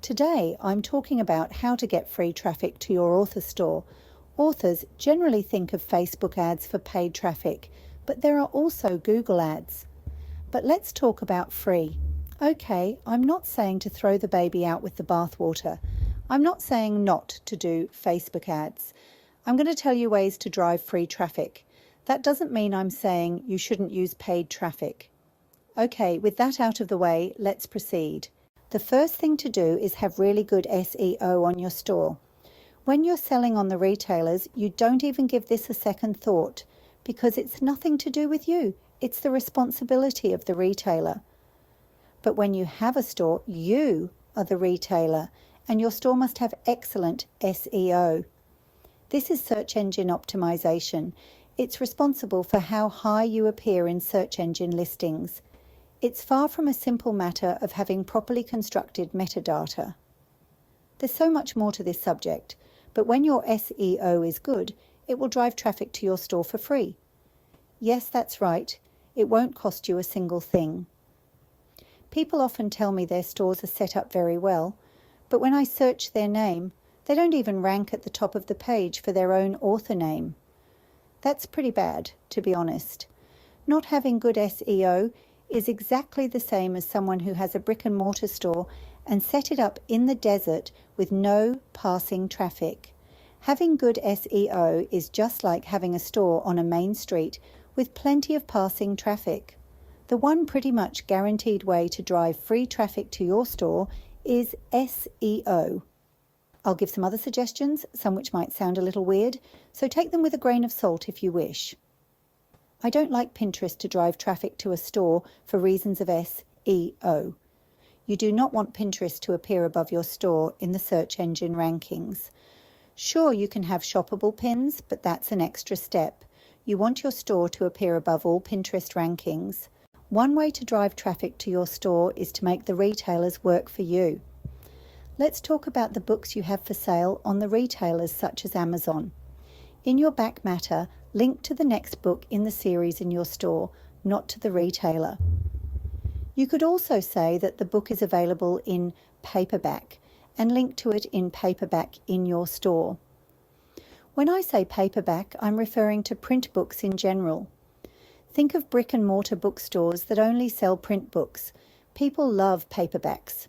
Today, I'm talking about how to get free traffic to your author store. Authors generally think of Facebook ads for paid traffic, but there are also Google ads. But let's talk about free. Okay, I'm not saying to throw the baby out with the bathwater. I'm not saying not to do Facebook ads. I'm going to tell you ways to drive free traffic. That doesn't mean I'm saying you shouldn't use paid traffic. Okay, with that out of the way, let's proceed. The first thing to do is have really good SEO on your store. When you're selling on the retailers, you don't even give this a second thought because it's nothing to do with you. It's the responsibility of the retailer. But when you have a store, you are the retailer and your store must have excellent SEO. This is search engine optimization. It's responsible for how high you appear in search engine listings. It's far from a simple matter of having properly constructed metadata. There's so much more to this subject, but when your SEO is good, it will drive traffic to your store for free. Yes, that's right. It won't cost you a single thing. People often tell me their stores are set up very well, but when I search their name, they don't even rank at the top of the page for their own author name. That's pretty bad, to be honest. Not having good SEO is exactly the same as someone who has a brick and mortar store and set it up in the desert with no passing traffic. Having good SEO is just like having a store on a main street with plenty of passing traffic. The one pretty much guaranteed way to drive free traffic to your store is SEO. I'll give some other suggestions, some which might sound a little weird, so take them with a grain of salt if you wish. I don't like Pinterest to drive traffic to a store for reasons of SEO. You do not want Pinterest to appear above your store in the search engine rankings. Sure, you can have shoppable pins, but that's an extra step. You want your store to appear above all Pinterest rankings. One way to drive traffic to your store is to make the retailers work for you. Let's talk about the books you have for sale on the retailers such as Amazon. In your back matter, link to the next book in the series in your store, not to the retailer. You could also say that the book is available in paperback and link to it in paperback in your store. When I say paperback, I'm referring to print books in general. Think of brick and mortar bookstores that only sell print books. People love paperbacks.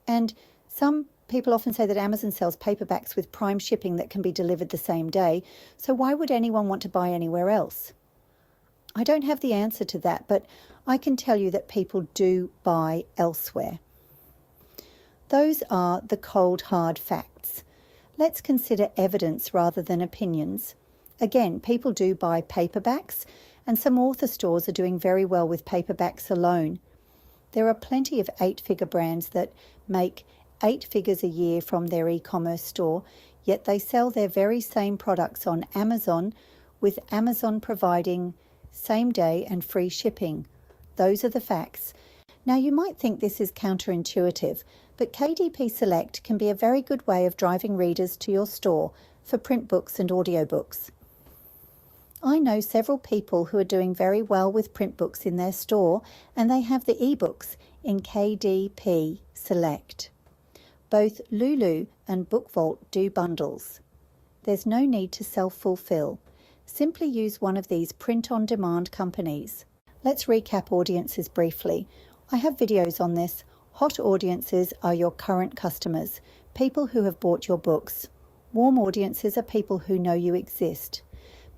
And some people often say that Amazon sells paperbacks with prime shipping that can be delivered the same day, so why would anyone want to buy anywhere else? I don't have the answer to that, but I can tell you that people do buy elsewhere. Those are the cold, hard facts. Let's consider evidence rather than opinions. Again, people do buy paperbacks, and some author stores are doing very well with paperbacks alone. There are plenty of 8-figure brands that make 8 figures a year from their e-commerce store, yet they sell their very same products on Amazon, with Amazon providing same-day and free shipping. Those are the facts. Now, you might think this is counterintuitive, but KDP Select can be a very good way of driving readers to your store for print books and audiobooks. I know several people who are doing very well with print books in their store, and they have the ebooks in KDP Select. Both Lulu and BookVault do bundles. There's no need to self-fulfill. Simply use one of these print-on-demand companies. Let's recap audiences briefly. I have videos on this. Hot audiences are your current customers, people who have bought your books. Warm audiences are people who know you exist.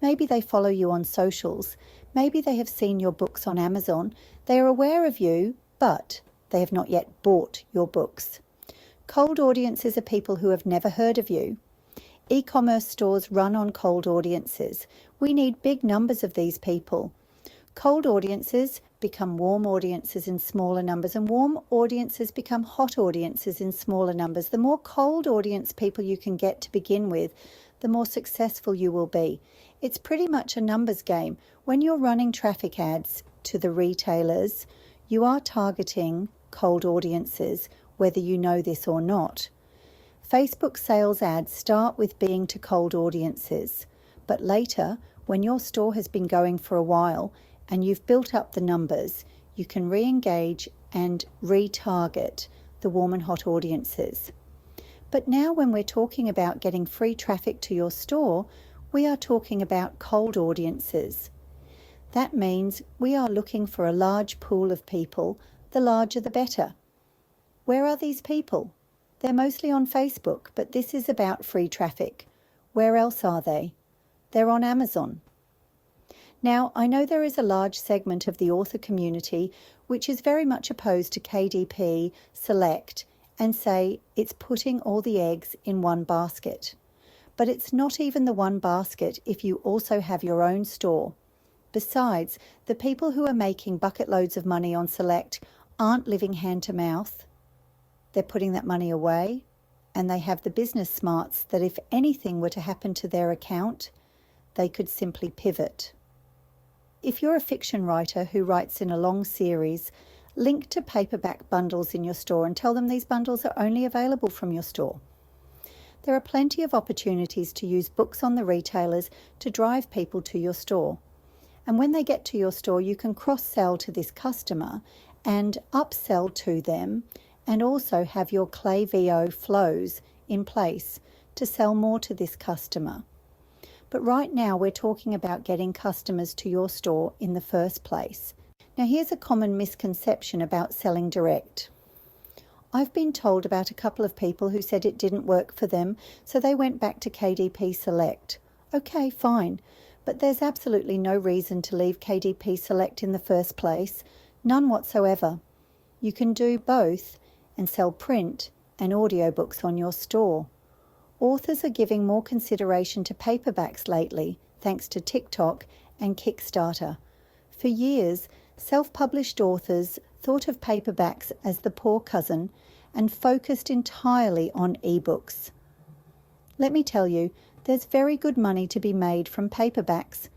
Maybe they follow you on socials. Maybe they have seen your books on Amazon. They are aware of you, but they have not yet bought your books. Cold audiences are people who have never heard of you. E-commerce stores run on cold audiences. We need big numbers of these people. Cold audiences become warm audiences in smaller numbers, and warm audiences become hot audiences in smaller numbers. The more cold audience people you can get to begin with, the more successful you will be. It's pretty much a numbers game. When you're running traffic ads to the retailers, you are targeting cold audiences, whether you know this or not. Facebook sales ads start with being to cold audiences, but later, When your store has been going for a while and you've built up the numbers, you can re-engage and retarget the warm and hot audiences. But now when we're talking about getting free traffic to your store, we are talking about cold audiences. That means we are looking for a large pool of people, the larger the better. Where are these people? They're mostly on Facebook, but this is about free traffic. Where else are they? They're on Amazon. Now, I know there is a large segment of the author community which is very much opposed to KDP Select and say it's putting all the eggs in one basket. But it's not even the one basket if you also have your own store. Besides, the people who are making bucket loads of money on Select aren't living hand to mouth. They're putting that money away, and they have the business smarts that if anything were to happen to their account, they could simply pivot. If you're a fiction writer who writes in a long series, link to paperback bundles in your store and tell them these bundles are only available from your store. There are plenty of opportunities to use books on the retailers to drive people to your store. And when they get to your store, you can cross-sell to this customer and upsell to them, and also have your Klaviyo flows in place to sell more to this customer. But right now we're talking about getting customers to your store in the first place. Now here's a common misconception about selling direct. I've been told about a couple of people who said it didn't work for them, so they went back to KDP Select. Okay, fine, but there's absolutely no reason to leave KDP Select in the first place, none whatsoever. You can do both and sell print and audiobooks on your store. Authors are giving more consideration to paperbacks lately, thanks to TikTok and Kickstarter. For years, self-published authors thought of paperbacks as the poor cousin and focused entirely on ebooks. Let me tell you, there's very good money to be made from paperbacks.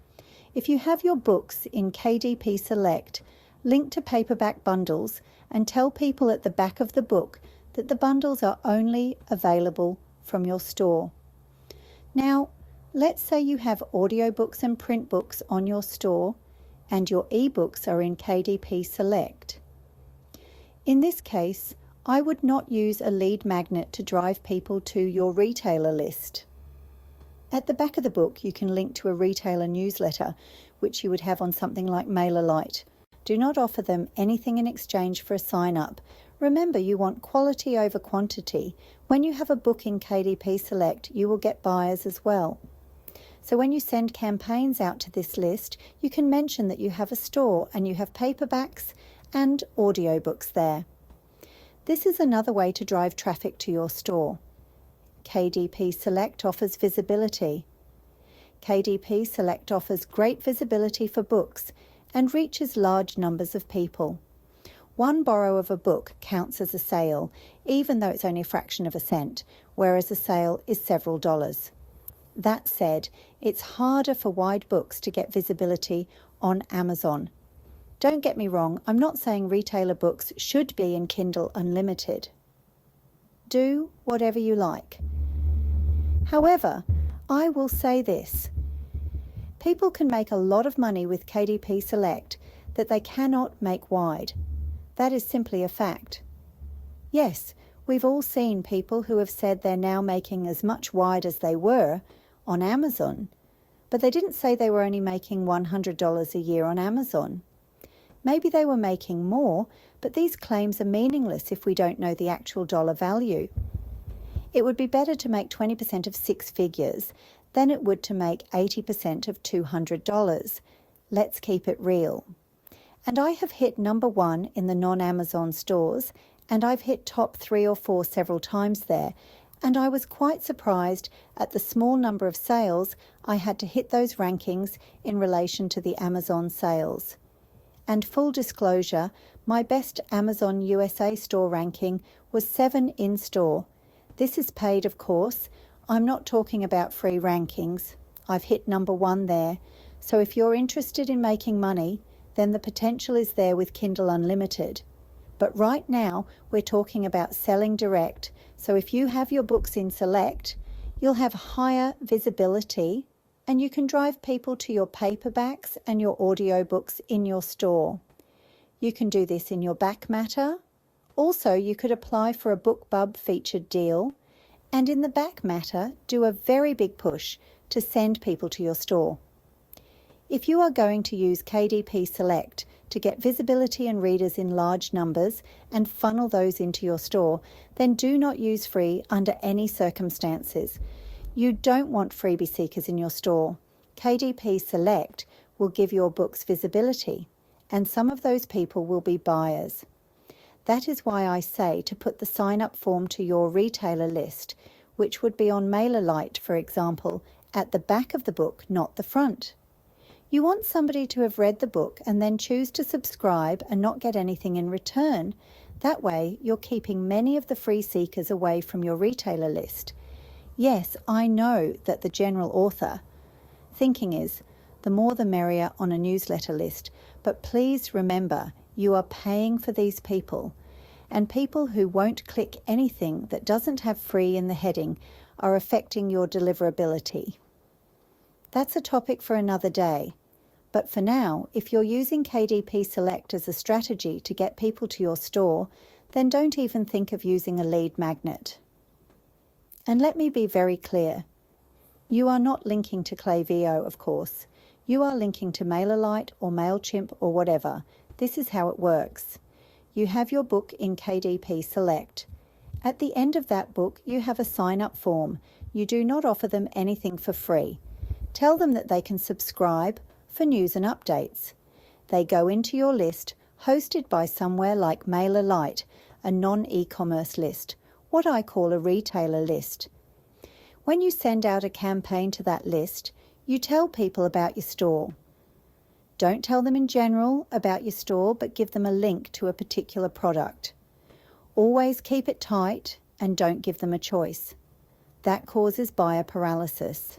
If you have your books in KDP Select, link to paperback bundles and tell people at the back of the book that the bundles are only available from your store. Now, let's say you have audiobooks and print books on your store and your ebooks are in KDP Select. In this case, I would not use a lead magnet to drive people to your retailer list. At the back of the book, you can link to a retailer newsletter, which you would have on something like MailerLite. Do not offer them anything in exchange for a sign-up. Remember, you want quality over quantity. When you have a book in KDP Select, you will get buyers as well. So when you send campaigns out to this list, you can mention that you have a store and you have paperbacks and audiobooks there. This is another way to drive traffic to your store. KDP Select offers visibility. KDP Select offers great visibility for books and reaches large numbers of people. One borrow of a book counts as a sale, even though it's only a fraction of a cent, whereas a sale is several dollars. That said, it's harder for wide books to get visibility on Amazon. Don't get me wrong, I'm not saying retailer books should be in Kindle Unlimited. Do whatever you like. However, I will say this. People can make a lot of money with KDP Select that they cannot make wide. That is simply a fact. Yes, we've all seen people who have said they're now making as much wide as they were on Amazon, but they didn't say they were only making $100 a year on Amazon. Maybe they were making more, but these claims are meaningless if we don't know the actual dollar value. It would be better to make 20% of six figures than it would to make 80% of $200. Let's keep it real. And I have hit number 1 in the non-Amazon stores, and I've hit top 3 or 4 several times there, and I was quite surprised at the small number of sales I had to hit those rankings in relation to the Amazon sales. And full disclosure, my best Amazon USA store ranking was 7 in store. This is paid, of course. I'm not talking about free rankings. I've hit number 1 there. So if you're interested in making money, then the potential is there with Kindle Unlimited. But right now, we're talking about selling direct. So if you have your books in Select, you'll have higher visibility and you can drive people to your paperbacks and your audiobooks in your store. You can do this in your back matter. Also, you could apply for a BookBub featured deal, and in the back matter, do a very big push to send people to your store. If you are going to use KDP Select to get visibility and readers in large numbers and funnel those into your store, then do not use free under any circumstances. You don't want freebie seekers in your store. KDP Select will give your books visibility, and some of those people will be buyers. That is why I say to put the sign-up form to your retailer list, which would be on MailerLite, for example, at the back of the book, not the front. You want somebody to have read the book and then choose to subscribe and not get anything in return. That way, you're keeping many of the free seekers away from your retailer list. Yes, I know that the general author thinking is, the more the merrier on a newsletter list, but please remember, you are paying for these people, and people who won't click anything that doesn't have free in the heading are affecting your deliverability. That's a topic for another day. But for now, if you're using KDP Select as a strategy to get people to your store, then don't even think of using a lead magnet. And let me be very clear. You are not linking to Klaviyo, of course. You are linking to MailerLite or MailChimp or whatever. This is how it works. You have your book in KDP Select. At the end of that book, you have a sign-up form. You do not offer them anything for free. Tell them that they can subscribe for news and updates. They go into your list, hosted by somewhere like MailerLite, a non-e-commerce list, what I call a retailer list. When you send out a campaign to that list, you tell people about your store. Don't tell them in general about your store, but give them a link to a particular product. Always keep it tight and don't give them a choice. That causes buyer paralysis.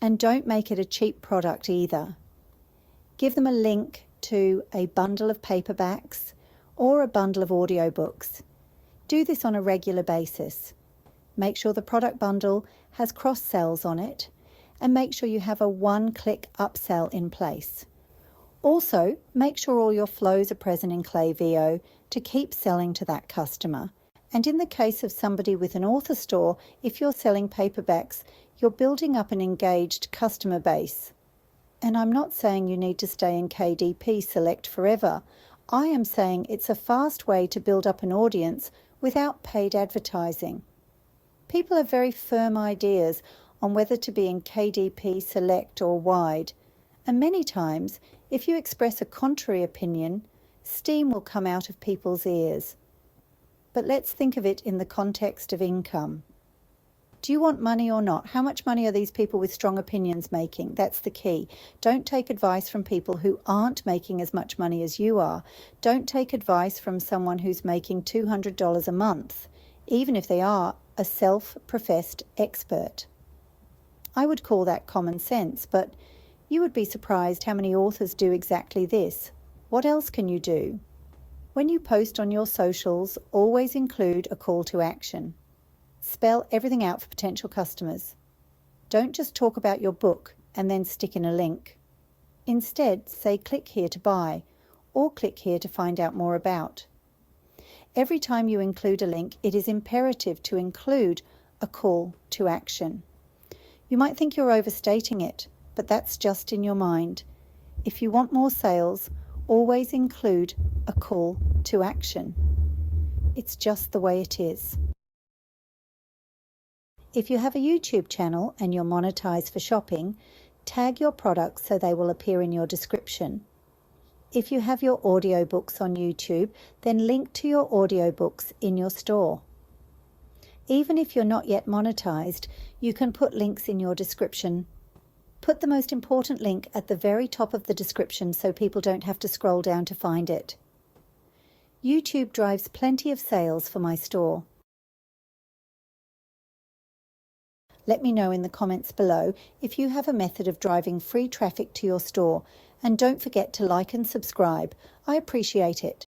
And don't make it a cheap product either. Give them a link to a bundle of paperbacks or a bundle of audiobooks. Do this on a regular basis. Make sure the product bundle has cross-sells on it, and make sure you have a one-click upsell in place. Also, make sure all your flows are present in Klaviyo to keep selling to that customer. And in the case of somebody with an author store, if you're selling paperbacks, you're building up an engaged customer base. And I'm not saying you need to stay in KDP Select forever. I am saying it's a fast way to build up an audience without paid advertising. People have very firm ideas on whether to be in KDP Select or Wide, and many times, if you express a contrary opinion, steam will come out of people's ears. But let's think of it in the context of income. Do you want money or not? How much money are these people with strong opinions making? That's the key. Don't take advice from people who aren't making as much money as you are. Don't take advice from someone who's making $200 a month, even if they are a self-professed expert. I would call that common sense, but you would be surprised how many authors do exactly this. What else can you do? When you post on your socials, always include a call to action. Spell everything out for potential customers. Don't just talk about your book and then stick in a link. Instead, say click here to buy or click here to find out more about. Every time you include a link, it is imperative to include a call to action. You might think you're overstating it, but that's just in your mind. If you want more sales, always include a call to action. It's just the way it is. If you have a YouTube channel and you're monetized for shopping, tag your products so they will appear in your description. If you have your audiobooks on YouTube, then link to your audiobooks in your store. Even if you're not yet monetized, you can put links in your description. Put the most important link at the very top of the description so people don't have to scroll down to find it. YouTube drives plenty of sales for my store. Let me know in the comments below if you have a method of driving free traffic to your store, and don't forget to like and subscribe. I appreciate it.